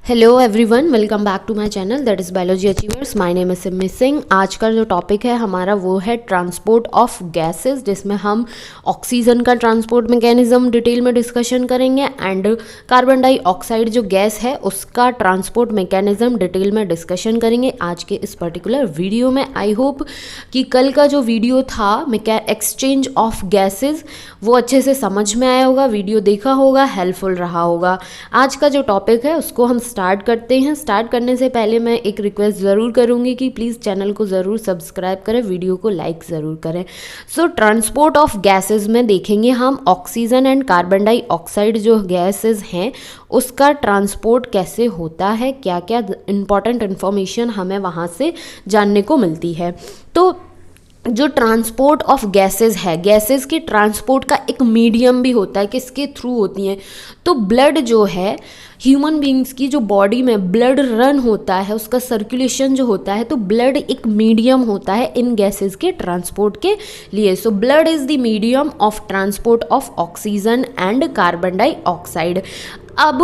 Hello everyone, welcome back to my channel that is biology achievers. My name is Simi Singh. आज का जो topic है हमारा वो है ट्रांसपोर्ट ऑफ गैसेस, जिसमें हम ऑक्सीजन का ट्रांसपोर्ट मैकेनिज्म डिटेल में डिस्कशन करेंगे एंड कार्बन डाइऑक्साइड जो गैस है उसका ट्रांसपोर्ट मैकेनिज्म डिटेल में डिस्कशन करेंगे आज के इस पर्टिकुलर वीडियो में। आई होप कि कल का जो वीडियो था एक्सचेंज ऑफ गैसेज वो अच्छे से समझ में आया होगा, वीडियो देखा होगा, हेल्पफुल रहा होगा। आज का जो टॉपिक है उसको हम स्टार्ट करते हैं। स्टार्ट करने से पहले मैं एक रिक्वेस्ट ज़रूर करूँगी कि प्लीज़ चैनल को ज़रूर सब्सक्राइब करें, वीडियो को लाइक ज़रूर करें। सो ट्रांसपोर्ट ऑफ गैसेस में देखेंगे हम ऑक्सीजन एंड कार्बन डाइऑक्साइड जो गैसेस हैं उसका ट्रांसपोर्ट कैसे होता है, क्या क्या इंपॉर्टेंट इन्फॉर्मेशन हमें वहाँ से जानने को मिलती है। तो जो ट्रांसपोर्ट ऑफ गैसेस है, गैसेस के ट्रांसपोर्ट का एक मीडियम भी होता है, किसके थ्रू होती हैं। तो ब्लड जो है ह्यूमन बींग्स की जो बॉडी में ब्लड रन होता है, उसका सर्कुलेशन जो होता है, तो ब्लड एक मीडियम होता है इन गैसेस के ट्रांसपोर्ट के लिए। So blood is the medium of transport of oxygen and carbon dioxide. अब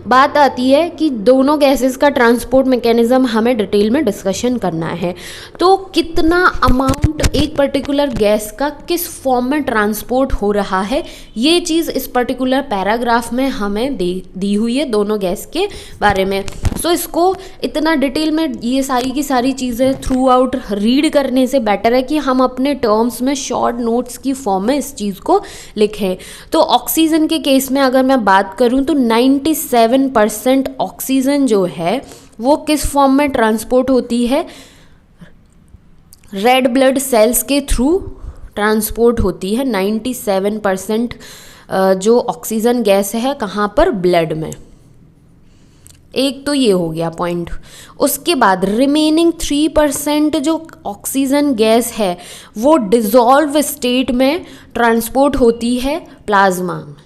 बात आती है कि दोनों गैसेस का ट्रांसपोर्ट मैकेनिज्म हमें डिटेल में डिस्कशन करना है। तो कितना अमाउंट एक पर्टिकुलर गैस का किस फॉर्म में ट्रांसपोर्ट हो रहा है, ये चीज़ इस पर्टिकुलर पैराग्राफ में हमें दी हुई है दोनों गैस के बारे में। सो इसको इतना डिटेल में ये सारी की सारी चीज़ें थ्रू आउट रीड करने से बेटर है कि हम अपने टर्म्स में शॉर्ट नोट्स की फॉर्म में इस चीज़ को लिखें। तो ऑक्सीजन के केस में अगर मैं बात करूं तो 97% ऑक्सीजन जो है वो किस फॉर्म में ट्रांसपोर्ट होती है, रेड ब्लड सेल्स के थ्रू ट्रांसपोर्ट होती है। 97% जो ऑक्सीजन गैस है कहाँ पर, ब्लड में। एक तो ये हो गया पॉइंट। उसके बाद रिमेनिंग 3% जो ऑक्सीजन गैस है वो डिसॉल्व स्टेट में ट्रांसपोर्ट होती है प्लाज्मा में।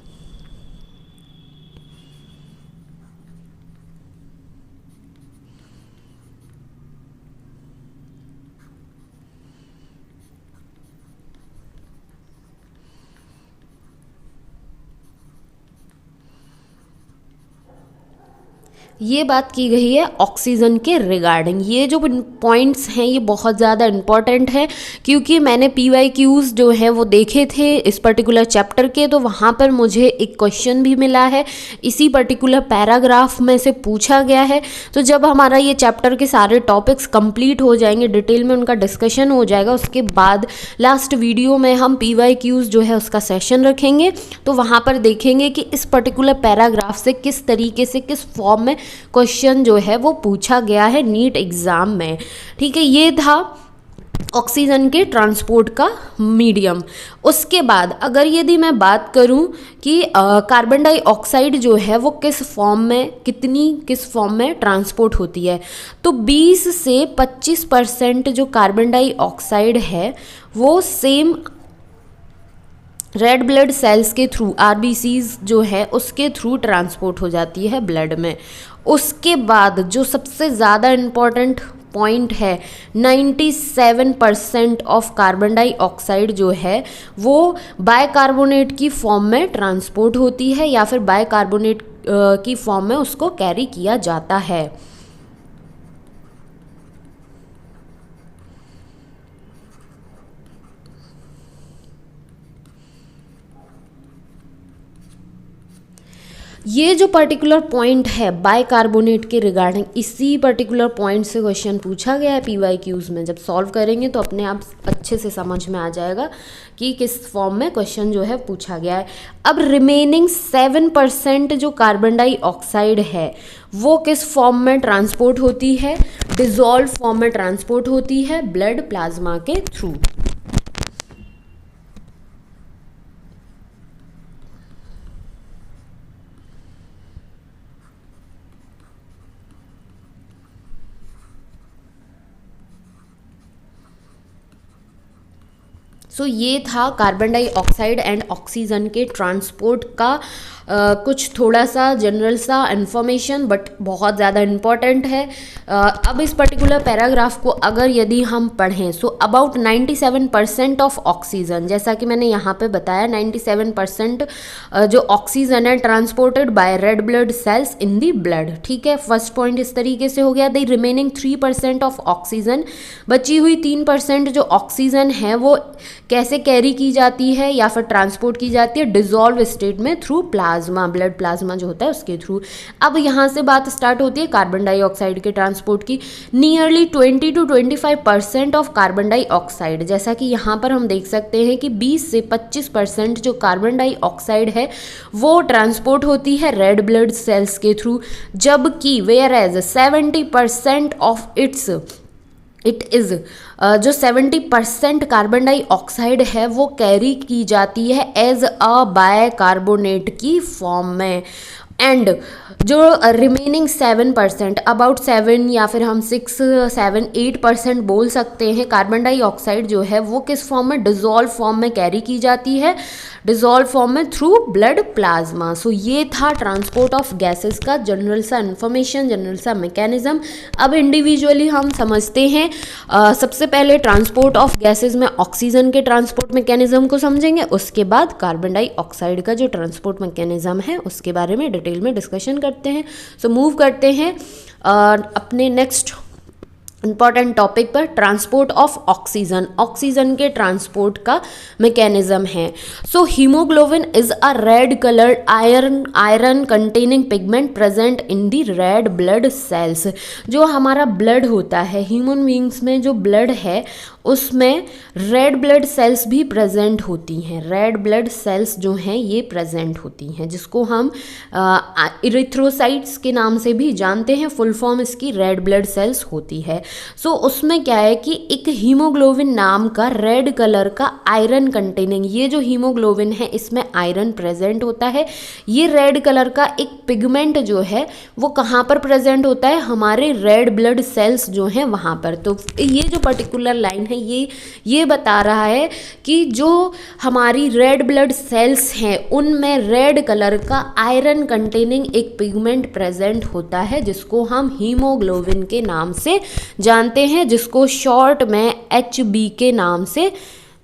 ये बात की गई है ऑक्सीजन के रिगार्डिंग। ये जो पॉइंट्स हैं ये बहुत ज़्यादा इम्पॉर्टेंट है, क्योंकि मैंने PYQs जो है वो देखे थे इस पर्टिकुलर चैप्टर के, तो वहाँ पर मुझे एक क्वेश्चन भी मिला है, इसी पर्टिकुलर पैराग्राफ में से पूछा गया है। तो जब हमारा ये चैप्टर के सारे टॉपिक्स कंप्लीट हो जाएंगे, डिटेल में उनका डिस्कशन हो जाएगा, उसके बाद लास्ट वीडियो में हम PYQs जो है उसका सेशन रखेंगे। तो वहाँ पर देखेंगे कि इस पर्टिकुलर पैराग्राफ से किस तरीके से, किस फॉर्म में क्वेश्चन जो है वो पूछा गया है नीट एग्जाम में। ठीक है, ये था ऑक्सीजन के ट्रांसपोर्ट का मीडियम। उसके बाद अगर यदि मैं बात करूं कि कार्बन डाइऑक्साइड जो है वो किस फॉर्म में, किस फॉर्म में ट्रांसपोर्ट होती है, तो 20 से 25% जो कार्बन डाइऑक्साइड है वो सेम रेड ब्लड सेल्स के थ्रू, RBCs जो है उसके थ्रू ट्रांसपोर्ट हो जाती है ब्लड में। उसके बाद जो सबसे ज़्यादा इम्पॉर्टेंट पॉइंट है, 97% ऑफ कार्बन डाइऑक्साइड जो है वो बाइकार्बोनेट की फॉर्म में ट्रांसपोर्ट होती है, या फिर बाइकार्बोनेट की फॉर्म में उसको कैरी किया जाता है। ये जो पर्टिकुलर पॉइंट है बाइकार्बोनेट के रिगार्डिंग, इसी पर्टिकुलर पॉइंट से क्वेश्चन पूछा गया है PYQs में। जब सॉल्व करेंगे तो अपने आप अच्छे से समझ में आ जाएगा कि किस फॉर्म में क्वेश्चन जो है पूछा गया है। अब रिमेनिंग 7% जो कार्बन डाइऑक्साइड है वो किस फॉर्म में ट्रांसपोर्ट होती है, डिसॉल्व फॉर्म में ट्रांसपोर्ट होती है ब्लड प्लाज्मा के थ्रू। सो ये था कार्बन डाइऑक्साइड एंड ऑक्सीजन के ट्रांसपोर्ट का कुछ थोड़ा सा जनरल सा इन्फॉर्मेशन बट बहुत ज़्यादा इम्पॉर्टेंट है। अब इस पर्टिकुलर पैराग्राफ को अगर यदि हम पढ़ें, सो अबाउट 97% ऑफ ऑक्सीजन, जैसा कि मैंने यहाँ पे बताया 97% जो ऑक्सीजन है transported by red blood sales in the blood. ठीक है, फर्स्ट पॉइंट इस तरीके से हो गया। द रिमेनिंग 3% ऑफ ऑक्सीजन, बची हुई 3% जो ऑक्सीजन है वो कैसे कैरी की जाती है या फिर ट्रांसपोर्ट की जाती है, डिजॉल्व स्टेट में थ्रू प्लाज्मा, ब्लड प्लाज्मा जो होता है उसके थ्रू। अब यहाँ से बात स्टार्ट होती है कार्बन डाइऑक्साइड के ट्रांसपोर्ट की। Nearly 20 to 25% of carbon dioxide, जैसा कि यहाँ पर हम देख सकते हैं कि 20 से 25% जो कार्बन डाइऑक्साइड है वो ट्रांसपोर्ट होती है रेड ब्लड सेल्स के थ्रू, जबकि whereas 70% of it is जो 70% कार्बन डाइऑक्साइड है वो कैरी की जाती है एज अ बायकार्बोनेट की फॉर्म में। एंड जो रिमेनिंग 7%, अबाउट 7 या फिर हम 6, 7, 8% बोल सकते हैं, कार्बन डाइऑक्साइड जो है वो किस फॉर्म में, डिजॉल्व फॉर्म में कैरी की जाती है, डिजॉल्व फॉर्म में थ्रू ब्लड प्लाज्मा। सो ये था ट्रांसपोर्ट ऑफ गैसेस का जनरल सा इन्फॉर्मेशन, जनरल सा मैकेनिज्म। अब इंडिविजुअली हम समझते हैं। सबसे पहले ट्रांसपोर्ट ऑफ गैसेस में ऑक्सीजन के ट्रांसपोर्ट मैकेनिज्म को समझेंगे, उसके बाद कार्बन डाइऑक्साइड का जो ट्रांसपोर्ट मैकेनिज्म है उसके बारे में डिटेल में डिस्कशन करते हैं। सो मूव करते हैं अपने नेक्स्ट इंपॉर्टेंट टॉपिक पर, ट्रांसपोर्ट ऑफ ऑक्सीजन। ऑक्सीजन के ट्रांसपोर्ट का मैकेनिज्म है। So haemoglobin is a red coloured iron containing pigment present in the red blood sales. जो हमारा ब्लड होता है, ह्यूमन बींग्स में जो ब्लड है उसमें रेड ब्लड सेल्स भी प्रेजेंट होती हैं। रेड ब्लड सेल्स जो हैं ये प्रेजेंट होती हैं, जिसको हम इरिथ्रोसाइट्स के नाम से भी जानते हैं। फुल फॉर्म इसकी रेड ब्लड सेल्स होती है। सो उसमें क्या है कि एक हीमोग्लोबिन नाम का रेड कलर का आयरन कंटेनिंग, ये जो हीमोग्लोबिन है इसमें आयरन प्रेजेंट होता है। ये रेड कलर का एक पिगमेंट जो है वो कहाँ पर प्रेजेंट होता है, हमारे रेड ब्लड सेल्स जो हैं वहाँ पर। तो ये जो पर्टिकुलर लाइन है ये बता रहा है कि जो हमारी रेड ब्लड सेल्स हैं उनमें रेड कलर का आयरन कंटेनिंग एक पिगमेंट प्रेजेंट होता है, जिसको हम हीमोग्लोबिन के नाम से जानते हैं, जिसको शॉर्ट में HB के नाम से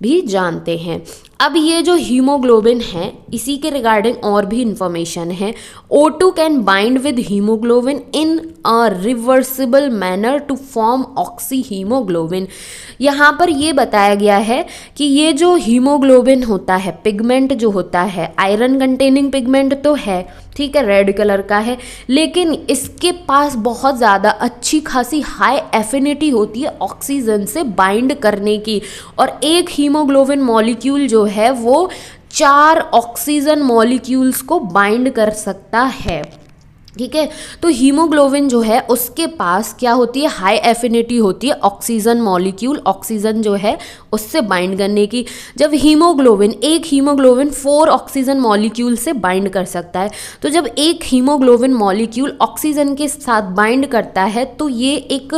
भी जानते हैं। अब ये जो हीमोग्लोबिन है इसी के रिगार्डिंग और भी इंफॉर्मेशन है। O2 can bind with haemoglobin in a reversible manner to form oxy haemoglobin. यहाँ पर ये बताया गया है कि ये जो हीमोग्लोबिन होता है, पिगमेंट जो होता है, आयरन कंटेनिंग पिगमेंट तो है, ठीक है, रेड कलर का है, लेकिन इसके पास बहुत ज़्यादा अच्छी खासी हाई एफिनिटी होती है ऑक्सीजन से बाइंड करने की। और एक हीमोग्लोबिन मॉलिक्यूल जो है वो 4 ऑक्सीजन मॉलिक्यूल्स को बाइंड कर सकता है। ठीक है, तो हीमोग्लोबिन जो है उसके पास क्या होती है, हाई एफिनिटी होती है ऑक्सीजन मॉलिक्यूल, ऑक्सीजन जो है उससे बाइंड करने की। जब एक हीमोग्लोबिन 4 ऑक्सीजन मॉलिक्यूल से बाइंड कर सकता है, तो जब एक हीमोग्लोबिन मॉलिक्यूल ऑक्सीजन के साथ बाइंड करता है तो ये एक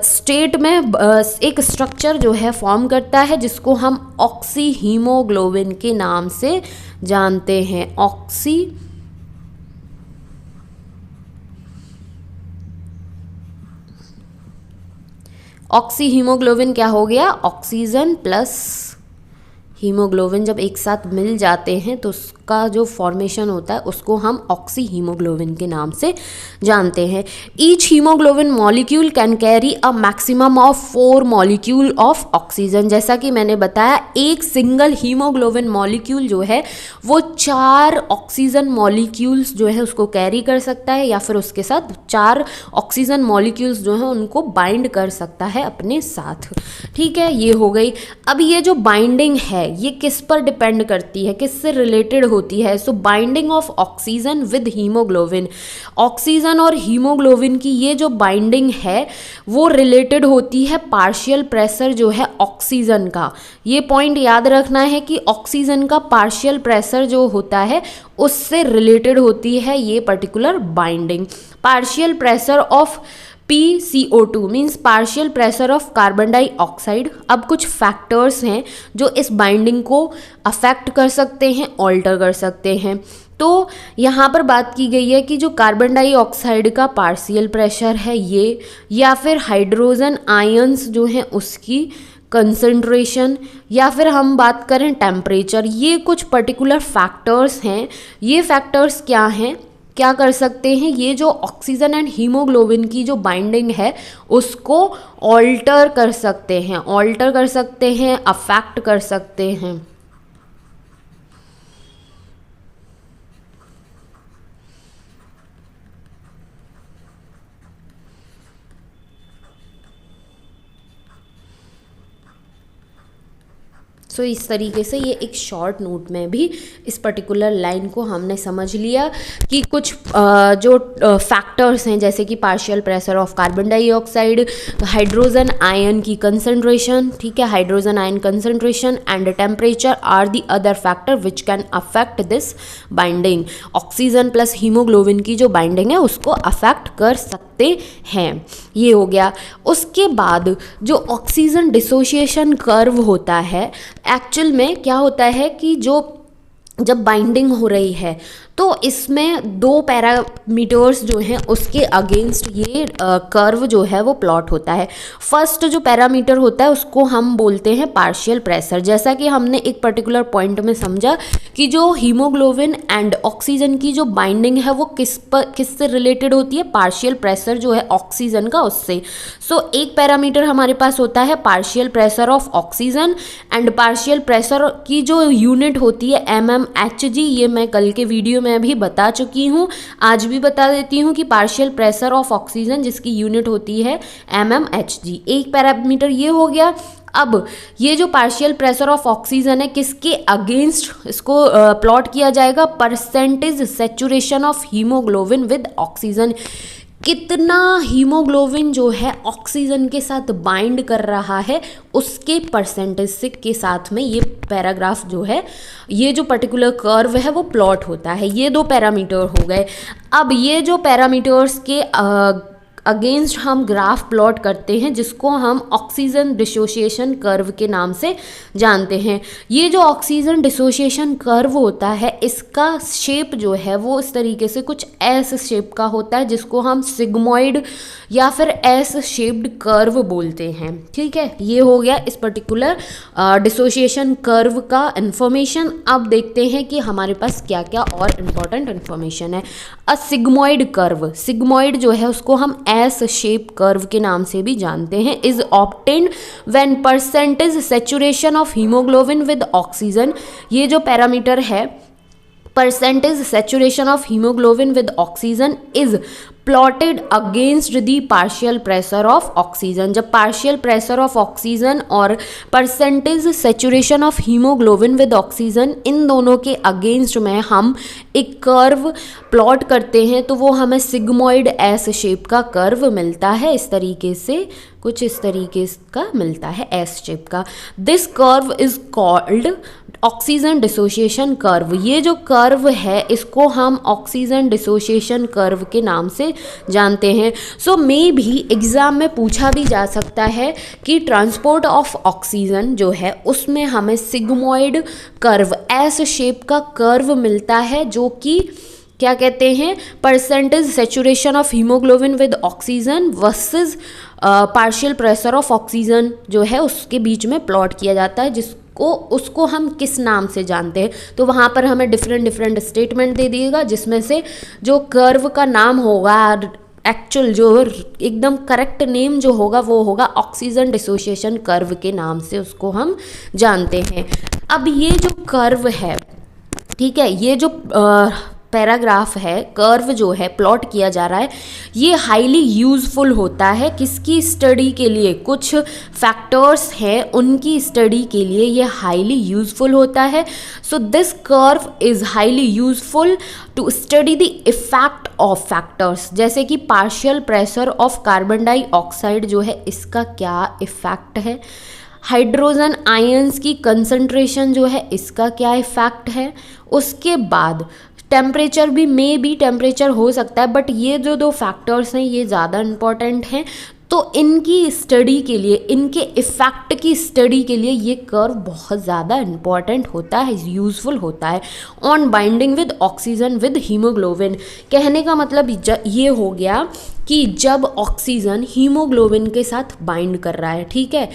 स्टेट में एक स्ट्रक्चर जो है फॉर्म करता है, जिसको हम ऑक्सी हीमोग्लोबिन के नाम से जानते हैं। ऑक्सी हीमोग्लोबिन क्या हो गया, ऑक्सीजन प्लस हीमोग्लोबिन जब एक साथ मिल जाते हैं तो उसका जो फॉर्मेशन होता है उसको हम ऑक्सी हीमोग्लोबिन के नाम से जानते हैं। Each haemoglobin molecule can carry a maximum of 4 molecule of oxygen. जैसा कि मैंने बताया, एक सिंगल हीमोग्लोबिन मॉलिक्यूल जो है वो 4 ऑक्सीजन मॉलिक्यूल्स जो है उसको कैरी कर सकता है, या फिर उसके साथ 4 ऑक्सीजन मॉलिक्यूल्स जो है उनको बाइंड कर सकता है अपने साथ। ठीक है, ये हो गई। अब ये जो बाइंडिंग है ये किस पर डिपेंड करती है, किससे रिलेटेड होती है। So binding of oxygen with haemoglobin, oxygen और हीमोग्लोबिन की ये जो बाइंडिंग है वो रिलेटेड होती है पार्शियल प्रेशर जो है ऑक्सीजन का। ये पॉइंट याद रखना है कि ऑक्सीजन का पार्शियल प्रेशर जो होता है उससे रिलेटेड होती है ये particular binding. Partial pressure of PCO2 means partial pressure of carbon dioxide. अब कुछ फैक्टर्स हैं जो इस बाइंडिंग को अफेक्ट कर सकते हैं, ऑल्टर कर सकते हैं। तो यहाँ पर बात की गई है कि जो कार्बन डाइऑक्साइड का पार्शियल प्रेशर है ये, या फिर हाइड्रोजन आयंस जो हैं उसकी कंसंट्रेशन, या फिर हम बात करें टेम्परेचर, ये कुछ पर्टिकुलर फैक्टर्स हैं। ये फैक्टर्स क्या हैं, क्या कर सकते हैं, ये जो ऑक्सीजन एंड हीमोग्लोबिन की जो बाइंडिंग है उसको ऑल्टर कर सकते हैं, अफेक्ट कर सकते हैं। सो इस तरीके से ये एक शॉर्ट नोट में भी इस पर्टिकुलर लाइन को हमने समझ लिया कि कुछ जो फैक्टर्स हैं जैसे कि partial pressure of carbon dioxide, hydrogen ion की कंसंट्रेशन, ठीक है, hydrogen ion concentration and temperature are the other factor which can affect this binding. Oxygen plus haemoglobin की जो बाइंडिंग है उसको अफेक्ट कर सकते हैं। ये हो गया। उसके बाद जो ऑक्सीजन डिसोसिएशन कर्व होता है, एक्चुअल में क्या होता है कि जब बाइंडिंग हो रही है तो इसमें दो पैरामीटर्स जो हैं उसके अगेंस्ट ये कर्व जो है वो प्लॉट होता है। फर्स्ट जो पैरामीटर होता है उसको हम बोलते हैं पार्शियल प्रेशर। जैसा कि हमने एक पर्टिकुलर पॉइंट में समझा कि जो हीमोग्लोबिन एंड ऑक्सीजन की जो बाइंडिंग है वो किससे रिलेटेड होती है, पार्शियल प्रेशर जो है ऑक्सीजन का उससे। सो एक पैरामीटर हमारे पास होता है partial pressure of oxygen, and partial pressure की जो यूनिट होती है mmHg। ये मैं कल के वीडियो में भी बता चुकी हूँ, आज भी बता देती हूँ कि पार्शियल प्रेशर ऑफ ऑक्सीजन जिसकी यूनिट होती है mmHg। एक पैरामीटर ये हो गया। अब ये जो पार्शियल प्रेशर ऑफ ऑक्सीजन है किसके अगेंस्ट इसको प्लॉट किया जाएगा, percentage saturation of haemoglobin with oxygen. कितना हीमोग्लोबिन जो है ऑक्सीजन के साथ बाइंड कर रहा है उसके परसेंटेज से के साथ में ये पैराग्राफ जो है, ये जो पर्टिकुलर कर्व है वो प्लॉट होता है। ये दो पैरामीटर हो गए। अब ये जो पैरामीटर्स के अगेंस्ट हम ग्राफ प्लॉट करते हैं जिसको हम ऑक्सीजन डिसोसिएशन कर्व के नाम से जानते हैं। ये जो ऑक्सीजन डिसोसिएशन कर्व होता है इसका शेप जो है वो इस तरीके से कुछ एस शेप का होता है जिसको हम सिग्मॉइड या फिर एस शेप्ड कर्व बोलते हैं। ठीक है, ये हो गया इस पर्टिकुलर डिसोसिएशन कर्व का इन्फॉर्मेशन। अब देखते हैं कि हमारे पास क्या क्या और इम्पॉर्टेंट इन्फॉर्मेशन है। अ सिग्मॉइड कर्व, सिग्मॉइड जो है उसको हम एस शेप कर्व के नाम से भी जानते हैं, is obtained when percentage saturation of haemoglobin with oxygen. ये जो पैरामीटर है percentage saturation of haemoglobin with oxygen is plotted against the partial pressure of oxygen. जब पार्शियल प्रेशर ऑफ ऑक्सीजन और percentage saturation of haemoglobin with oxygen in दोनों के against में हम एक कर्व प्लॉट करते हैं तो वो हमें सिग्मॉइड एस शेप का कर्व मिलता है। इस तरीके से कुछ इस तरीके का मिलता है एस शेप का। This curve is called oxygen dissociation curve. ये जो कर्व है इसको हम ऑक्सीजन डिसोसिएशन कर्व के नाम से जानते हैं। सो मे भी एग्जाम में पूछा भी जा सकता है कि ट्रांसपोर्ट ऑफ ऑक्सीजन जो है उसमें हमें सिग्मॉइड कर्व एस शेप का कर्व मिलता है जो कि क्या कहते हैं, percentage saturation of haemoglobin with oxygen versus partial pressure of oxygen जो है उसके बीच में प्लॉट किया जाता है, उसको हम किस नाम से जानते हैं। तो वहाँ पर हमें डिफरेंट स्टेटमेंट दे दिएगा जिसमें से जो कर्व का नाम होगा एक्चुअल जो एकदम करेक्ट नेम जो होगा वो होगा ऑक्सीजन डिसोसिएशन कर्व के नाम से उसको हम जानते हैं। अब ये जो कर्व है, ठीक है, ये जो पैराग्राफ है, कर्व जो है प्लॉट किया जा रहा है, ये हाईली यूजफुल होता है किसकी स्टडी के लिए, कुछ फैक्टर्स हैं उनकी स्टडी के लिए ये हाईली यूजफुल होता है। So this curve is highly useful to study the effect of factors, जैसे कि partial pressure of carbon dioxide जो है इसका क्या इफेक्ट है, हाइड्रोजन आयंस की कंसंट्रेशन जो है इसका क्या इफेक्ट है, उसके बाद टेम्परेचर भी टेम्परेचर हो सकता है, बट ये जो दो फैक्टर्स हैं ये ज़्यादा इम्पॉर्टेंट हैं। तो इनकी स्टडी के लिए, इनके इफ़ेक्ट की स्टडी के लिए ये कर्व बहुत ज़्यादा इम्पॉर्टेंट होता है, यूज़फुल होता है। On binding with oxygen with haemoglobin, कहने का मतलब ये हो गया कि जब ऑक्सीजन हीमोग्लोबिन के साथ बाइंड कर रहा है, ठीक है,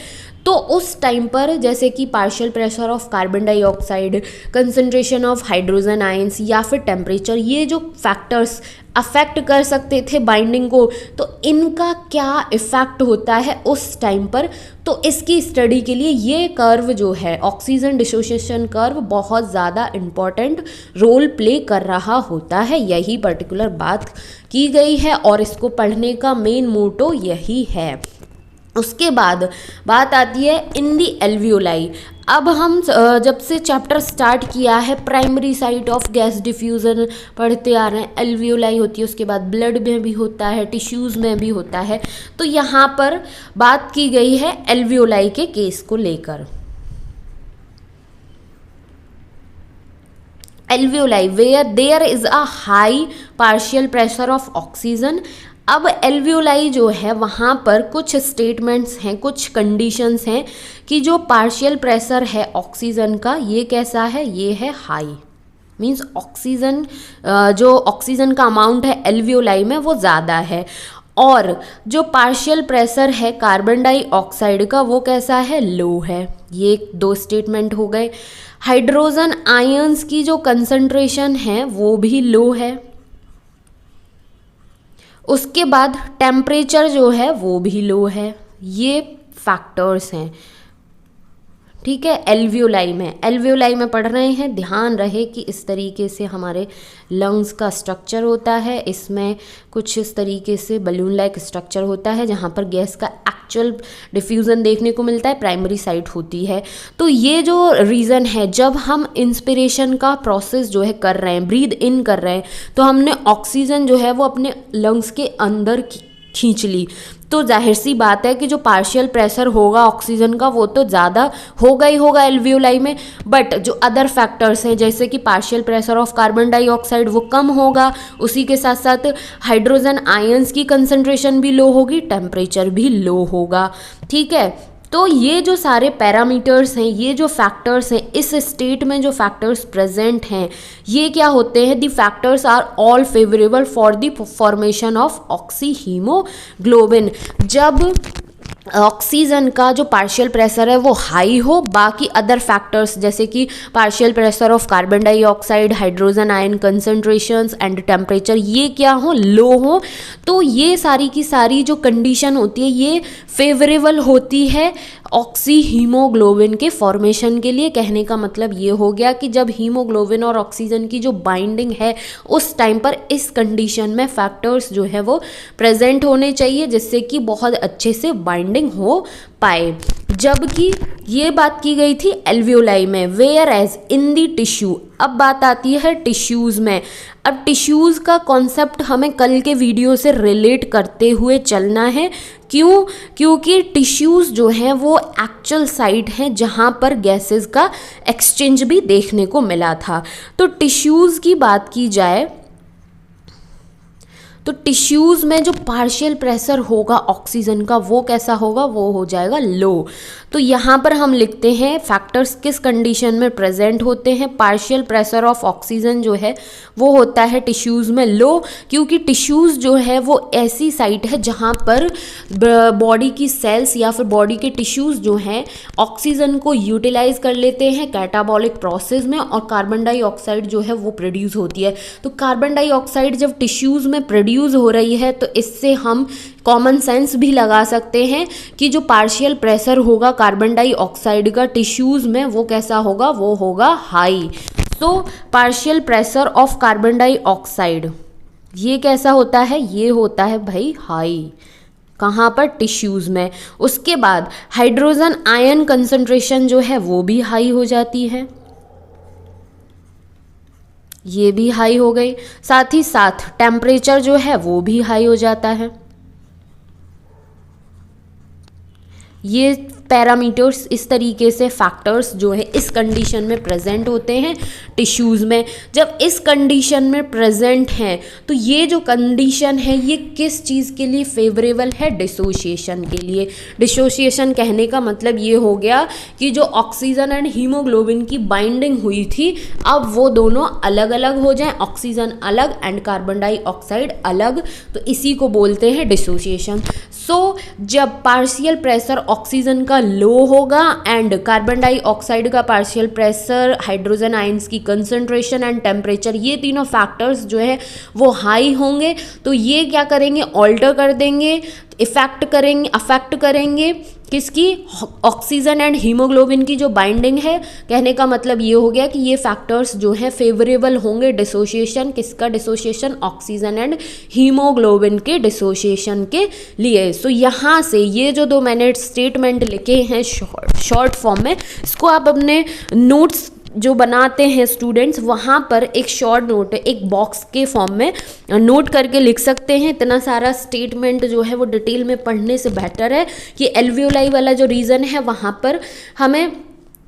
तो उस टाइम पर जैसे कि partial pressure of carbon dioxide, concentration of hydrogen ions या फिर टेम्परेचर, ये जो फैक्टर्स अफेक्ट कर सकते थे बाइंडिंग को, तो इनका क्या इफ़ेक्ट होता है उस टाइम पर, तो इसकी स्टडी के लिए ये कर्व जो है, ऑक्सीजन डिसोसिएशन कर्व, बहुत ज़्यादा इम्पॉर्टेंट रोल प्ले कर रहा होता है। यही पर्टिकुलर बात की गई है और इसको पढ़ने का मेन मोटो यही है। उसके बाद बात आती है इन दी एल्वियोलाई। अब हम जब से चैप्टर स्टार्ट किया है primary site of gas diffusion पढ़ते आ रहे हैं, एल्वियोलाई होती है, उसके बाद ब्लड में भी होता है, टिश्यूज़ में भी होता है। तो यहाँ पर बात की गई है एल्वियोलाई के केस को लेकर। Alveoli where there is a high partial pressure of oxygen. अब एल्वियोलाई जो है वहाँ पर कुछ स्टेटमेंट्स हैं, कुछ कंडीशंस हैं कि जो पार्शियल प्रेशर है ऑक्सीजन का, ये कैसा है, ये है हाई, मीन्स ऑक्सीजन, जो ऑक्सीजन का अमाउंट है एल्वियोलाई में वो ज़्यादा है। और जो पार्शियल प्रेशर है कार्बन डाइऑक्साइड का वो कैसा है, लो है। ये दो स्टेटमेंट हो गए। हाइड्रोजन आयंस की जो कंसंट्रेशन है वो भी लो है। उसके बाद टेम्परेचर जो है वो भी लो है। ये फैक्टर्स हैं, ठीक है। एल्वियोलाई में पढ़ रहे हैं, ध्यान रहे कि इस तरीके से हमारे लंग्स का स्ट्रक्चर होता है, इसमें कुछ इस तरीके से बलून लाइक स्ट्रक्चर होता है जहाँ पर गैस का एक्चुअल डिफ्यूज़न देखने को मिलता है, प्राइमरी साइट होती है। तो ये जो रीज़न है, जब हम इंस्पिरेशन का प्रोसेस जो है कर रहे हैं, ब्रीद इन कर रहे हैं, तो हमने ऑक्सीजन जो है वो अपने लंग्स के अंदर खींच ली, तो जाहिर सी बात है कि जो पार्शियल प्रेशर होगा ऑक्सीजन का वो तो ज़्यादा होगा ही होगा एल्वियोलाई में। बट जो अदर फैक्टर्स हैं जैसे कि partial pressure of carbon dioxide वो कम होगा, उसी के साथ साथ हाइड्रोजन आयंस की कंसंट्रेशन भी लो होगी, टेम्परेचर भी लो होगा, ठीक है। तो ये जो सारे पैरामीटर्स हैं, ये जो फैक्टर्स हैं, इस स्टेट में जो फैक्टर्स प्रेजेंट हैं, ये क्या होते हैं, the factors are all favourable for the formation of oxy haemoglobin. जब ऑक्सीजन का जो पार्शियल प्रेशर है वो हाई हो, बाकी अदर फैक्टर्स जैसे कि partial pressure of carbon dioxide, hydrogen ion concentrations and temperature ये क्या हो, लो हो, तो ये सारी की सारी जो कंडीशन होती है ये फेवरेबल होती है ऑक्सी हीमोग्लोबिन के फॉर्मेशन के लिए। कहने का मतलब ये हो गया कि जब हीमोग्लोबिन और ऑक्सीजन की जो बाइंडिंग है उस टाइम पर इस कंडीशन में फैक्टर्स जो है वो प्रेजेंट होने चाहिए जिससे कि बहुत अच्छे से बाइंडिंग हो पाए। जबकि ये बात की गई थी एल्वियोलाई में, whereas in the tissue. अब बात आती है टिश्यूज़ में। अब टिश्यूज़ का कॉन्सेप्ट हमें कल के वीडियो से रिलेट करते हुए चलना है। क्यों? क्योंकि टिश्यूज़ जो हैं वो एक्चुअल साइट हैं जहाँ पर गैसेस का एक्सचेंज भी देखने को मिला था। तो टिश्यूज़ की बात की जाए तो टिश्यूज़ में जो पार्शियल प्रेशर होगा ऑक्सीजन का वो कैसा होगा, वो हो जाएगा लो। तो यहाँ पर हम लिखते हैं फैक्टर्स किस कंडीशन में प्रेजेंट होते हैं। पार्शियल प्रेशर ऑफ ऑक्सीजन जो है वो होता है टिश्यूज़ में लो, क्योंकि टिश्यूज़ जो है वो ऐसी साइट है जहाँ पर बॉडी की सेल्स या फिर बॉडी के टिश्यूज़ जो हैं ऑक्सीजन को यूटिलाइज कर लेते हैं कैटाबॉलिक प्रोसेस में, और कार्बन डाइऑक्साइड जो है वो प्रोड्यूस होती है। तो कार्बन डाइऑक्साइड जब टिश्यूज़ में प्रोड्यूस हो रही है तो इससे हम कॉमन सेंस भी लगा सकते हैं कि जो पार्शियल प्रेशर होगा कार्बन डाइऑक्साइड का टिश्यूज़ में वो कैसा होगा, वो होगा हाई। तो partial pressure of carbon dioxide ये कैसा होता है, ये होता है भाई हाई। कहाँ पर, टिश्यूज़ में। उसके बाद हाइड्रोजन आयन कंसंट्रेशन जो है वो भी हाई हो जाती है, ये भी हाई हो गई। साथ ही साथ टेम्परेचर जो है वो भी हाई हो जाता है। ये पैरामीटर्स, इस तरीके से फैक्टर्स जो है इस कंडीशन में प्रेजेंट होते हैं टिश्यूज़ में। जब इस कंडीशन में प्रेजेंट हैं तो ये जो कंडीशन है ये किस चीज़ के लिए फेवरेबल है? डिसोसिएशन के लिए। डिसोसिएशन कहने का मतलब ये हो गया कि जो ऑक्सीजन एंड हीमोग्लोबिन की बाइंडिंग हुई थी अब वो दोनों अलग अलग हो जाएं, ऑक्सीजन अलग एंड कार्बन डाइऑक्साइड अलग, तो इसी को बोलते हैं डिसोसिएशन। सो जब पार्शियल प्रेशर ऑक्सीजन का लो होगा एंड कार्बन डाइऑक्साइड का पार्शियल प्रेशर, हाइड्रोजन आयंस की कंसंट्रेशन एंड टेम्परेचर, ये तीनों फैक्टर्स जो है वो हाई होंगे, तो ये क्या करेंगे? ऑल्टर कर देंगे, अफेक्ट करेंगे किसकी? ऑक्सीजन एंड हीमोग्लोबिन की जो बाइंडिंग है। कहने का मतलब ये हो गया कि ये फैक्टर्स जो है फेवरेबल होंगे डिसोसिएशन, किसका डिसोसिएशन? ऑक्सीजन एंड हीमोग्लोबिन के डिसोसिएशन के लिए। सो यहाँ से ये जो 2 मैंने स्टेटमेंट लिखे हैं शॉर्ट फॉर्म में, इसको आप अपने नोट्स जो बनाते हैं स्टूडेंट्स वहाँ पर एक शॉर्ट नोट, एक बॉक्स के फॉर्म में नोट करके लिख सकते हैं। इतना सारा स्टेटमेंट जो है वो डिटेल में पढ़ने से बेटर है कि एल्वियोलाई वाला जो रीज़न है वहाँ पर हमें,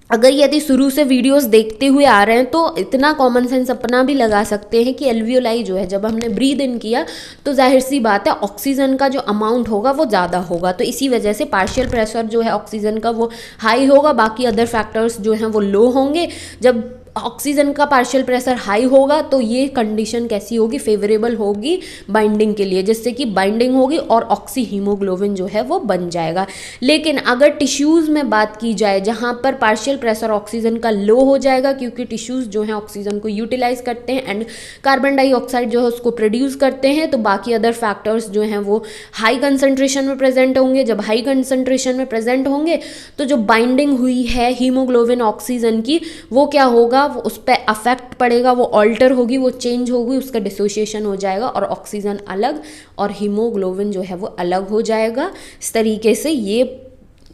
अगर यदि शुरू से वीडियोस देखते हुए आ रहे हैं तो इतना कॉमन सेंस अपना भी लगा सकते हैं कि एल्वियोलाई जो है जब हमने ब्रीद इन किया तो जाहिर सी बात है ऑक्सीजन का जो अमाउंट होगा वो ज़्यादा होगा, तो इसी वजह से पार्शियल प्रेशर जो है ऑक्सीजन का वो हाई होगा, बाकी अदर फैक्टर्स जो हैं वो लो होंगे। जब ऑक्सीजन का पार्शियल प्रेशर हाई होगा तो ये कंडीशन कैसी होगी? फेवरेबल होगी बाइंडिंग के लिए, जिससे कि बाइंडिंग होगी और ऑक्सी हीमोग्लोबिन जो है वो बन जाएगा। लेकिन अगर टिश्यूज़ में बात की जाए जहाँ पर पार्शियल प्रेशर ऑक्सीजन का लो हो जाएगा, क्योंकि टिश्यूज़ जो हैं ऑक्सीजन को यूटिलाइज करते हैं एंड कार्बन डाइऑक्साइड जो है उसको प्रोड्यूस करते हैं, तो बाकी अदर फैक्टर्स जो हैं वो हाई कंसनट्रेशन में प्रेजेंट होंगे। जब हाई कंसनट्रेशन में प्रेजेंट होंगे तो जो बाइंडिंग हुई है हीमोग्लोबिन ऑक्सीजन की वो क्या होगा? वो उस पर अफेक्ट पड़ेगा, वो ऑल्टर होगी, वो चेंज होगी, उसका डिसोसिएशन हो जाएगा और ऑक्सीजन अलग और हीमोग्लोबिन जो है वो अलग हो जाएगा। इस तरीके से ये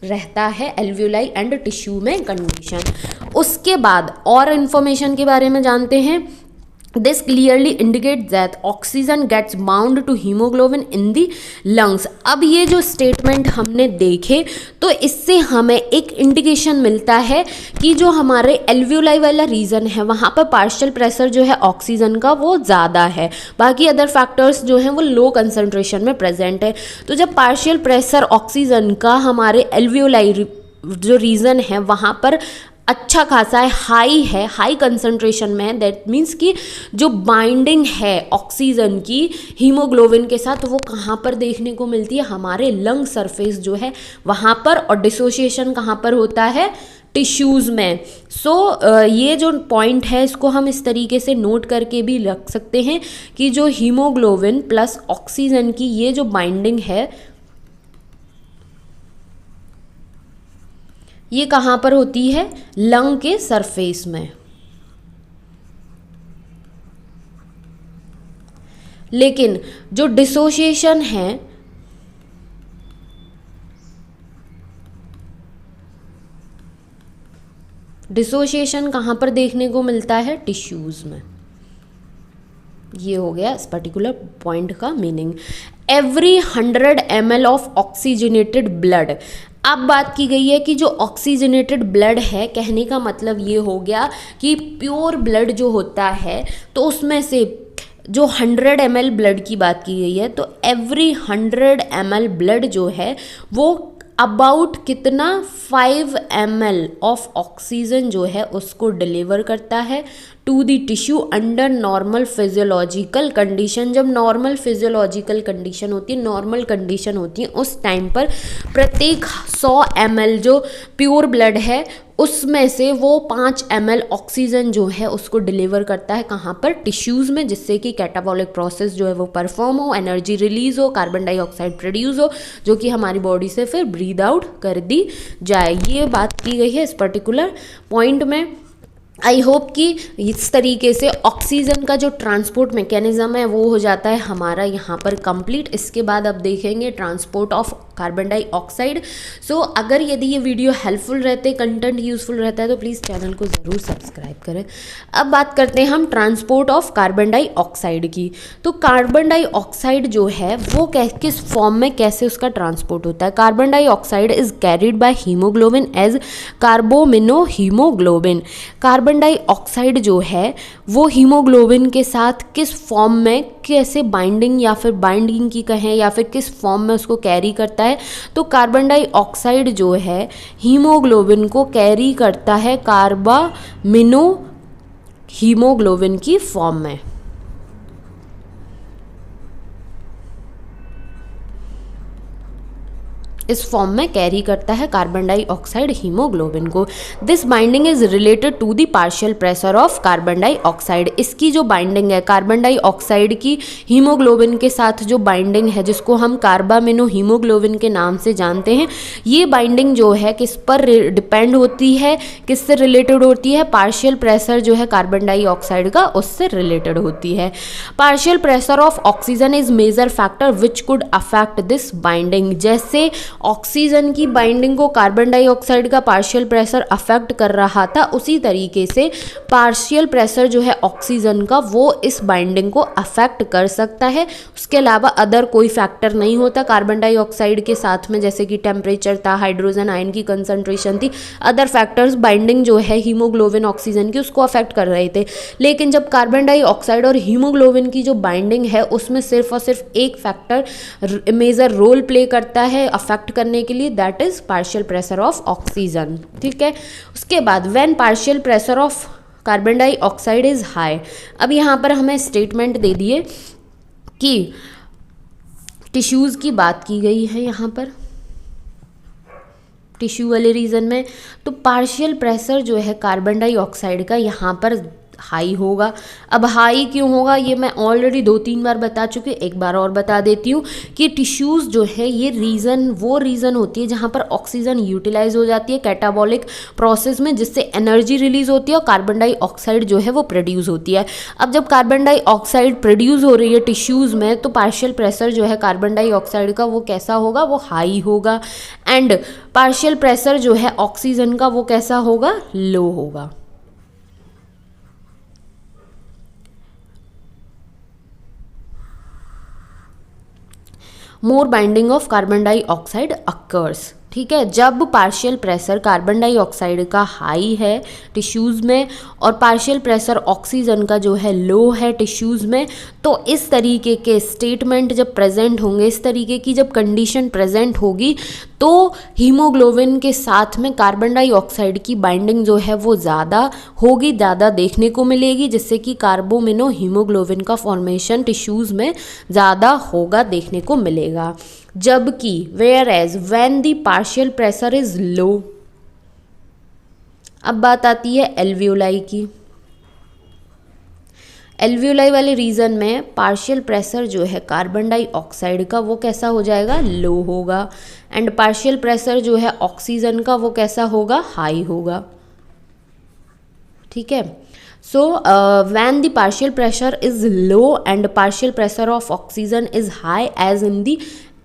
रहता है एल्वियोलाई एंड टिश्यू में कंडीशन। उसके बाद और इन्फॉर्मेशन के बारे में जानते हैं। This clearly indicates that oxygen gets bound to hemoglobin in the lungs। अब ये जो स्टेटमेंट हमने देखे तो इससे हमें एक इंडिकेशन मिलता है कि जो हमारे एल्वियोलाई वाला रीजन है वहाँ पर पार्शियल प्रेशर जो है ऑक्सीजन का वो ज़्यादा है, बाकी अदर फैक्टर्स जो हैं वो लो कंसंट्रेशन में प्रेजेंट है। तो जब पार्शियल प्रेशर ऑक्सीजन का हमारे एल्वियोलाई जो रीजन है वहाँ पर अच्छा खासा है, हाई कंसंट्रेशन में है, दैट मीन्स कि जो बाइंडिंग है ऑक्सीजन की हीमोग्लोबिन के साथ वो कहाँ पर देखने को मिलती है? हमारे लंग सरफेस जो है वहाँ पर। और डिसोसिएशन कहाँ पर होता है? टिश्यूज़ में। सो ये जो पॉइंट है इसको हम इस तरीके से नोट करके भी रख सकते हैं कि जो हीमोग्लोबिन प्लस ऑक्सीजन की ये जो बाइंडिंग है ये कहाँ पर होती है? लंग के सरफेस में। लेकिन जो डिसोसिएशन है डिसोसिएशन कहाँ पर देखने को मिलता है? टिश्यूज़ में। ये हो गया इस पर्टिकुलर पॉइंट का meaning. Every 100 ml of oxygenated blood. अब बात की गई है कि जो ऑक्सीजनेटेड ब्लड है, कहने का मतलब ये हो गया कि प्योर ब्लड जो होता है तो उसमें से जो 100 ml ब्लड की बात की गई है तो एवरी 100 ml ब्लड जो है वो अबाउट कितना 5 ml ऑफ ऑक्सीजन जो है उसको डिलीवर करता है to the tissue under normal physiological condition. जब नॉर्मल फिजियोलॉजिकल कंडीशन होती है, नॉर्मल कंडीशन होती है, उस टाइम पर प्रत्येक 100 ml जो प्योर ब्लड है उसमें से वो 5 ml ऑक्सीजन जो है उसको डिलीवर करता है कहाँ पर? टिश्यूज़ में, जिससे कि कैटाबॉलिक प्रोसेस जो है वो परफॉर्म हो, एनर्जी रिलीज़ हो, कार्बन डाइऑक्साइड प्रोड्यूस हो, जो कि हमारी बॉडी से फिर ब्रीद आउट कर दी जाए। ये बात की गई है इस पर्टिकुलर पॉइंट में। आई होप कि इस तरीके से ऑक्सीजन का जो ट्रांसपोर्ट मैकेनिज़्म है वो हो जाता है हमारा यहाँ पर कंप्लीट। इसके बाद अब देखेंगे ट्रांसपोर्ट ऑफ कार्बन डाइऑक्साइड। सो अगर यदि ये वीडियो हेल्पफुल रहते, कंटेंट यूजफुल रहता है तो प्लीज़ चैनल को ज़रूर सब्सक्राइब करें। अब बात करते हैं हम ट्रांसपोर्ट ऑफ कार्बन डाइऑक्साइड की। तो कार्बन डाइऑक्साइड जो है वो किस फॉर्म में कैसे उसका ट्रांसपोर्ट होता है। Carbon dioxide is carried by haemoglobin as carbaminohaemoglobin. Carbon dioxide जो है वो हीमोग्लोबिन के साथ किस फॉर्म में, कैसे बाइंडिंग या फिर बाइंडिंग की कहें या फिर किस फॉर्म में उसको कैरी करता है। तो कार्बन डाइऑक्साइड जो है हीमोग्लोबिन को कैरी करता है कार्बामिनो हीमोग्लोबिन की फॉर्म में। इस फॉर्म में कैरी करता है कार्बन डाइऑक्साइड हीमोग्लोबिन को। This binding is related to the partial pressure of carbon dioxide. इसकी जो बाइंडिंग है कार्बन डाइऑक्साइड की हीमोग्लोबिन के साथ जो बाइंडिंग है, जिसको हम कार्बामिनो हीमोग्लोबिन के नाम से जानते हैं, ये बाइंडिंग जो है किस पर डिपेंड होती है, किससे रिलेटेड होती है। पार्शियल प्रेशर जो है कार्बन डाइऑक्साइड का, उससे रिलेटेड होती है। Partial pressure of oxygen is major factor which could affect this binding. जैसे ऑक्सीजन की बाइंडिंग को कार्बन डाइऑक्साइड का पार्शियल प्रेशर अफेक्ट कर रहा था, उसी तरीके से पार्शियल प्रेशर जो है ऑक्सीजन का वो इस बाइंडिंग को अफेक्ट कर सकता है। उसके अलावा अदर कोई फैक्टर नहीं होता कार्बन डाइऑक्साइड के साथ में, जैसे कि टेम्परेचर था, हाइड्रोजन आयन की कंसंट्रेशन थी, अदर फैक्टर्स बाइंडिंग जो है हीमोग्लोबिन ऑक्सीजन की उसको अफेक्ट कर रहे थे। लेकिन जब कार्बन डाइऑक्साइड और हीमोग्लोबिन की जो बाइंडिंग है उसमें सिर्फ और सिर्फ एक फैक्टर मेजर रोल प्ले करता है अफेक्ट करने के लिए, that is partial pressure of oxygen. ठीक है, उसके बाद when partial pressure of carbon dioxide is high. अब यहाँ पर हमें स्टेटमेंट दे दिए कि टिश्यूज़ की बात की गई है यहाँ पर टिश्यू वाले रीजन में। तो पार्शियल प्रेशर जो है कार्बन डाइऑक्साइड का यहाँ पर हाई होगा। अब हाई क्यों होगा ये मैं ऑलरेडी 2-3 बार बता चुकी हूँ, एक बार और बता देती हूँ कि टिश्यूज़ जो है ये वो रीज़न होती है जहाँ पर ऑक्सीजन यूटिलाइज हो जाती है कैटाबॉलिक प्रोसेस में, जिससे एनर्जी रिलीज होती है और कार्बन डाइऑक्साइड जो है वो प्रोड्यूस होती है। अब जब कार्बन डाइऑक्साइड प्रोड्यूस हो रही है टिश्यूज़ में तो पार्शियल प्रेशर जो है कार्बन डाइऑक्साइड का वो कैसा होगा, वो हाई होगा। एंड पार्शियल प्रेशर जो है ऑक्सीजन का वो कैसा होगा, लो होगा। More binding of carbon dioxide occurs. ठीक है, जब पार्शियल प्रेशर कार्बन डाइऑक्साइड का हाई है टिश्यूज़ में और पार्शियल प्रेशर ऑक्सीजन का जो है लो है टिश्यूज़ में, तो इस तरीके के स्टेटमेंट जब प्रेजेंट होंगे, इस तरीके की जब कंडीशन प्रेजेंट होगी तो हीमोग्लोबिन के साथ में कार्बन डाइऑक्साइड की बाइंडिंग जो है वो ज़्यादा होगी, ज़्यादा देखने को मिलेगी, जिससे कि कार्बोमिनो हीमोग्लोबिन का फॉर्मेशन टिश्यूज़ में ज़्यादा होगा, देखने को मिलेगा। जबकि whereas when the partial pressure is low. अब बात आती है एल्वियोलाई की। एल्वियोलाई वाले रीजन में पार्शियल प्रेशर जो है कार्बन डाइऑक्साइड का वो कैसा हो जाएगा, लो होगा। एंड पार्शियल प्रेशर जो है ऑक्सीजन का वो कैसा होगा, हाई होगा। ठीक है, so when the partial pressure is low and partial pressure of oxygen is high as in the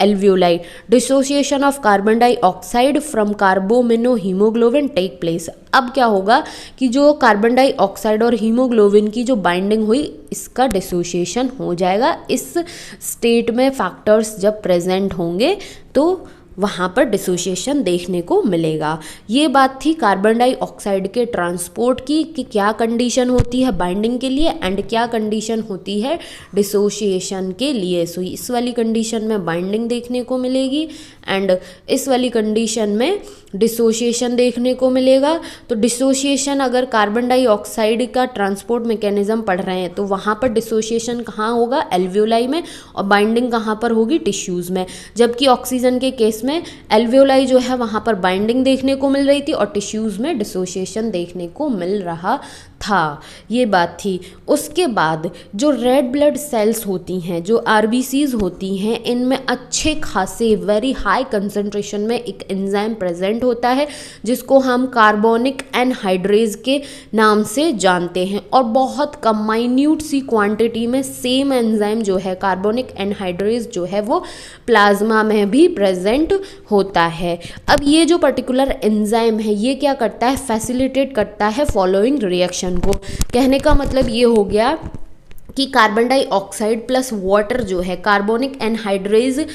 alveoli, dissociation of carbon dioxide from carbaminohaemoglobin take place. अब क्या होगा कि जो कार्बन डाइऑक्साइड और हीमोग्लोबिन की जो बाइंडिंग हुई इसका डिसोसिएशन हो जाएगा। इस स्टेट में फैक्टर्स जब प्रेजेंट होंगे तो वहाँ पर डिसोसिएशन देखने को मिलेगा। ये बात थी कार्बन डाइऑक्साइड के ट्रांसपोर्ट की कि क्या कंडीशन होती है बाइंडिंग के लिए एंड क्या कंडीशन होती है डिसोसिएशन के लिए। सो इस वाली कंडीशन में बाइंडिंग देखने को मिलेगी एंड इस वाली कंडीशन में डिसोसिएशन देखने को मिलेगा। तो डिसोसिएशन अगर कार्बन डाइऑक्साइड का ट्रांसपोर्ट मैकेनिज्म पढ़ रहे हैं तो वहाँ पर डिसोसिएशन कहाँ होगा, एल्वियोलाई में, और बाइंडिंग कहाँ पर होगी, टिश्यूज़ में। जबकि ऑक्सीजन के केस में एल्वियोलाई जो है वहाँ पर बाइंडिंग देखने को मिल रही थी और टिश्यूज़ में डिसोसिएशन देखने को मिल रहा था, ये बात थी। उसके बाद जो रेड ब्लड सेल्स होती हैं, जो आरबीसीज होती हैं, इनमें अच्छे खासे वेरी हाई कंसंट्रेशन में एक एंजाइम प्रेजेंट होता है जिसको हम कार्बोनिक एनहाइड्रेज के नाम से जानते हैं, और बहुत कम माइन्यूट सी क्वांटिटी में सेम एंजाइम जो है कार्बोनिक एनहाइड्रेज जो है वो प्लाज्मा में भी प्रेजेंट होता है। अब ये जो पर्टिकुलर एंजाइम है ये क्या करता है, फैसिलिटेट करता है फॉलोइंग रिएक्शन को। कहने का मतलब ये हो गया कि कार्बन डाइऑक्साइड प्लस वाटर जो है कार्बोनिक एनहाइड्रेज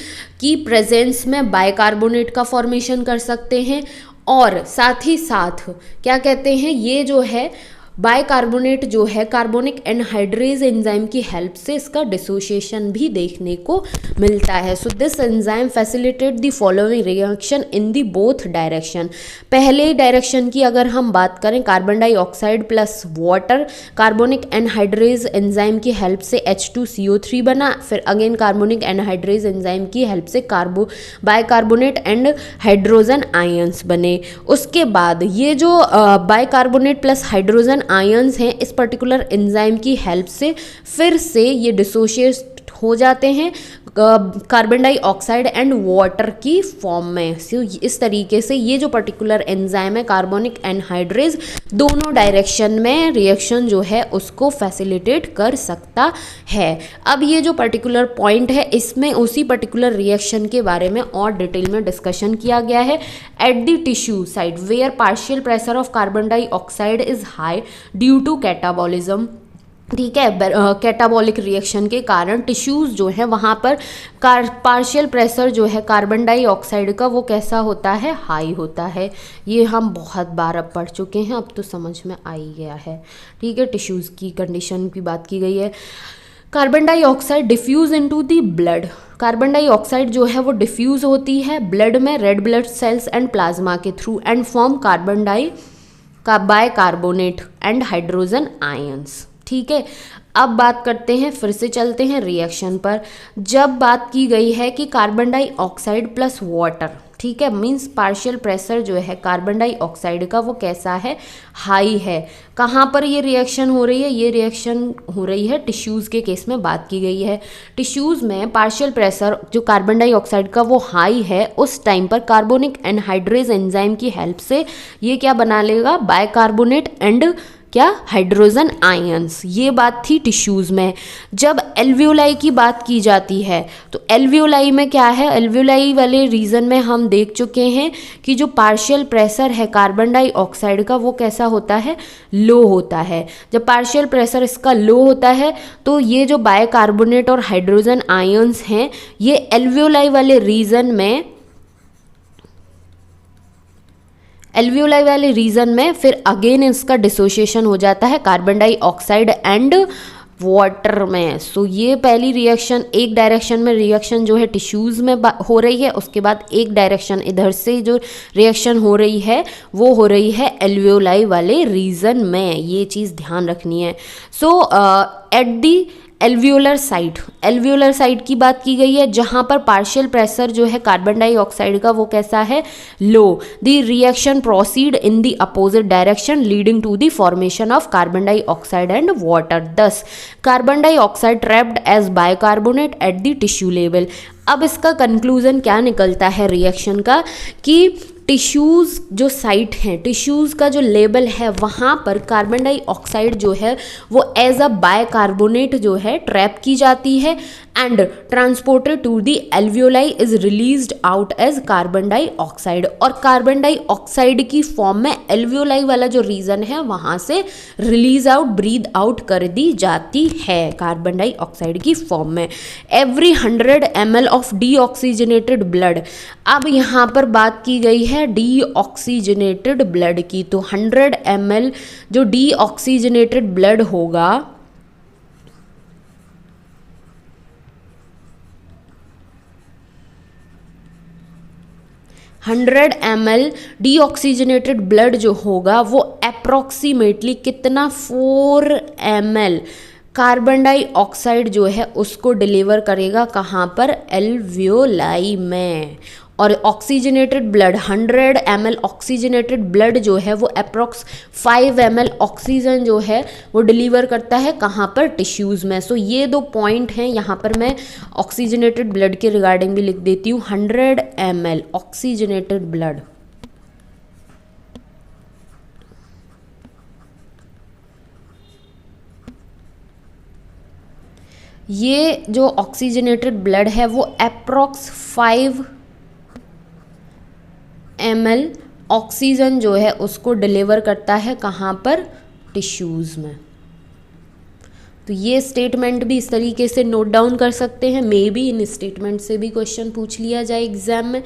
की प्रेजेंस में बाइकार्बोनेट का फॉर्मेशन कर सकते हैं, और साथ ही साथ क्या कहते हैं, ये जो है बाइकार्बोनेट जो है कार्बोनिक एनहाइड्रेज एंजाइम की हेल्प से इसका डिसोसिएशन भी देखने को मिलता है। So this enzyme facilitate the following reaction in the both direction. पहले डायरेक्शन की अगर हम बात करें, carbon dioxide plus water carbonic anhydrase enzyme की हेल्प से H2CO3 बना, फिर अगेन कार्बोनिक एनहाइड्रेज एंजाइम की हेल्प से बाइकार्बोनेट एंड हाइड्रोजन आयंस बने। उसके बाद ये जो बाइकार्बोनेट प्लस हाइड्रोजन आयंस हैं, इस पर्टिकुलर एंजाइम की हेल्प से फिर से ये डिसोशिएट हो जाते हैं कार्बन डाइऑक्साइड एंड वाटर की फॉर्म में। सो इस तरीके से ये जो पर्टिकुलर एंजाइम है कार्बोनिक एनहाइड्रेज दोनों डायरेक्शन में रिएक्शन जो है उसको फैसिलिटेट कर सकता है। अब ये जो पर्टिकुलर पॉइंट है इसमें उसी पर्टिकुलर रिएक्शन के बारे में और डिटेल में डिस्कशन किया गया है। At the tissue site where partial pressure of carbon dioxide is high due to catabolism, ठीक है, कैटाबॉलिक रिएक्शन के कारण टिश्यूज़ जो है वहाँ पर पार्शियल प्रेशर जो है कार्बन डाइऑक्साइड का वो कैसा होता है, हाई होता है। ये हम बहुत बार अब पढ़ चुके हैं, अब तो समझ में आ ही गया है, ठीक है। टिश्यूज़ की कंडीशन की बात की गई है। Carbon dioxide diffuse into the blood, carbon dioxide जो है वो डिफ्यूज़ होती है ब्लड में red blood cells and plasma के through and form bicarbonate and hydrogen ions, ठीक है। अब बात करते हैं, फिर से चलते हैं रिएक्शन पर। जब बात की गई है कि कार्बन डाइऑक्साइड प्लस वाटर, ठीक है, मींस पार्शियल प्रेशर जो है कार्बन डाइऑक्साइड का वो कैसा है, हाई है। कहाँ पर ये रिएक्शन हो रही है, ये रिएक्शन हो रही है टिश्यूज़ के केस में बात की गई है। टिश्यूज़ में पार्शियल प्रेशर जो कार्बन डाइऑक्साइड का वो हाई है, उस टाइम पर कार्बोनिक एनहाइड्रेज एंजाइम की हेल्प से ये क्या बना लेगा, बाइकार्बोनेट एंड क्या, हाइड्रोजन आयंस। ये बात थी टिश्यूज़ में। जब एल्वियोलाई की बात की जाती है तो एल्वियोलाई में क्या है, एल्वियोलाई वाले रीजन में हम देख चुके हैं कि जो पार्शियल प्रेशर है कार्बन डाइऑक्साइड का वो कैसा होता है, लो होता है। जब पार्शियल प्रेशर इसका लो होता है तो ये जो बाइकार्बोनेट और हाइड्रोजन आयंस हैं ये एल्वियोलाई वाले रीजन में फिर अगेन इसका डिसोसिएशन हो जाता है कार्बन डाइऑक्साइड एंड वाटर में। सो ये पहली रिएक्शन, एक डायरेक्शन में रिएक्शन जो है टिश्यूज़ में हो रही है, उसके बाद एक डायरेक्शन इधर से जो रिएक्शन हो रही है वो हो रही है एल्वियोलाई वाले रीजन में। ये चीज़ ध्यान रखनी है। सो एट दी एल्वियोलर साइट की बात की गई है जहाँ पर पार्शियल प्रेशर जो है कार्बन डाइऑक्साइड का वो कैसा है, low. The reaction proceed in the opposite direction leading to the formation of carbon dioxide and water. Thus carbon dioxide trapped as bicarbonate at the tissue level. अब इसका conclusion क्या निकलता है रिएक्शन का कि टिश्यूज़ जो साइट हैं, tissues का जो लेवल है वहाँ पर कार्बन डाइऑक्साइड जो है वो एज अ बाइकार्बोनेट जो है ट्रैप की जाती है and transported to the alveoli is released out as carbon dioxide, और कार्बन डाइऑक्साइड की फॉर्म में एल्वियोलाई वाला जो रीजन है वहाँ से रिलीज आउट, ब्रीद आउट कर दी जाती है कार्बन डाइऑक्साइड की फॉर्म में। Every 100 ml of deoxygenated blood, अब यहाँ पर बात की गई है डीऑक्सीजनेटेड ब्लड की, तो 100 ml जो डीऑक्सीजनेटेड ब्लड होगा 100 ml डीऑक्सीजनेटेड ब्लड जो होगा वो अप्रॉक्सीमेटली कितना 4 ml कार्बन डाइऑक्साइड जो है उसको डिलीवर करेगा कहाँ पर, एल्वियोलाई में। और oxygenated blood 100 ml oxygenated blood जो है वो अप्रॉक्स 5 ml ऑक्सीजन जो है वो डिलीवर करता है कहाँ पर, टिश्यूज़ में। सो ये 2 पॉइंट हैं, यहाँ पर मैं ऑक्सीजनेटेड ब्लड के रिगार्डिंग भी लिख देती हूँ। 100 ml ऑक्सीजनेटेड ब्लड, ये जो ऑक्सीजनेटेड ब्लड है वो अप्रॉक्स 5 ml ऑक्सीजन जो है उसको डिलीवर करता है कहाँ पर, टिश्यूज़ में। तो ये स्टेटमेंट भी इस तरीके से नोट डाउन कर सकते हैं, मे बी इन स्टेटमेंट से भी क्वेश्चन पूछ लिया जाए एग्जाम में।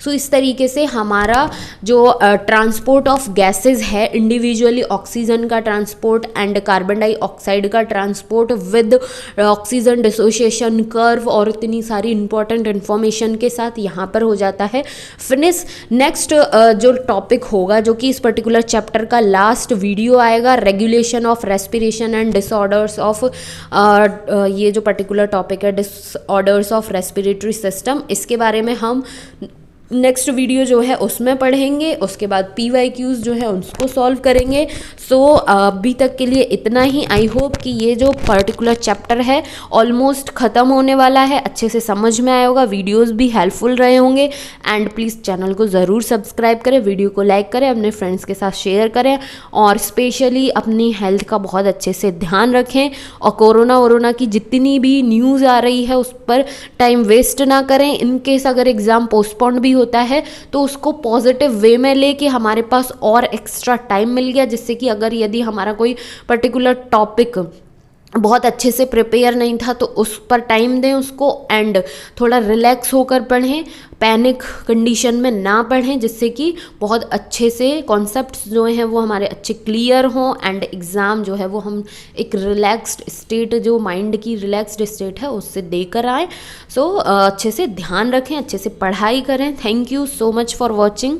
सो इस तरीके से हमारा जो ट्रांसपोर्ट ऑफ गैसेस है, इंडिविजुअली ऑक्सीजन का ट्रांसपोर्ट एंड कार्बन डाइऑक्साइड का transport with oxygen dissociation curve और इतनी सारी इंपॉर्टेंट इन्फॉर्मेशन के साथ यहाँ पर हो जाता है फिनिश। नेक्स्ट जो टॉपिक होगा, जो कि इस पर्टिकुलर चैप्टर का लास्ट वीडियो आएगा, regulation of respiration and disorders of ये जो पर्टिकुलर टॉपिक है डिसऑर्डर्स ऑफ रेस्पिरेटरी सिस्टम, इसके बारे में हम नेक्स्ट वीडियो जो है उसमें पढ़ेंगे। उसके बाद PYQs जो है उसको सॉल्व करेंगे। सो अभी तक के लिए इतना ही। आई होप कि ये जो पर्टिकुलर चैप्टर है ऑलमोस्ट ख़त्म होने वाला है, अच्छे से समझ में आया होगा, वीडियोस भी हेल्पफुल रहे होंगे। एंड प्लीज़ चैनल को ज़रूर सब्सक्राइब करें, वीडियो को लाइक करें, अपने फ्रेंड्स के साथ शेयर करें और स्पेशली अपनी हेल्थ का बहुत अच्छे से ध्यान रखें। और कोरोना की जितनी भी न्यूज़ आ रही है उस पर टाइम वेस्ट ना करें। इनकेस अगर एग्ज़ाम पोस्टपोन्ड भी होता है तो उसको पॉजिटिव वे में ले कि हमारे पास और एक्स्ट्रा टाइम मिल गया, जिससे कि अगर यदि हमारा कोई पर्टिकुलर टॉपिक बहुत अच्छे से प्रिपेयर नहीं था तो उस पर टाइम दें उसको, एंड थोड़ा रिलैक्स होकर पढ़ें, पैनिक कंडीशन में ना पढ़ें, जिससे कि बहुत अच्छे से कॉन्सेप्ट्स जो हैं वो हमारे अच्छे क्लियर हों एंड एग्ज़ाम जो है वो हम एक रिलैक्स्ड स्टेट, जो माइंड की रिलैक्स्ड स्टेट है उससे देकर आएँ। सो अच्छे से ध्यान रखें, अच्छे से पढ़ाई करें। Thank you so much for watching.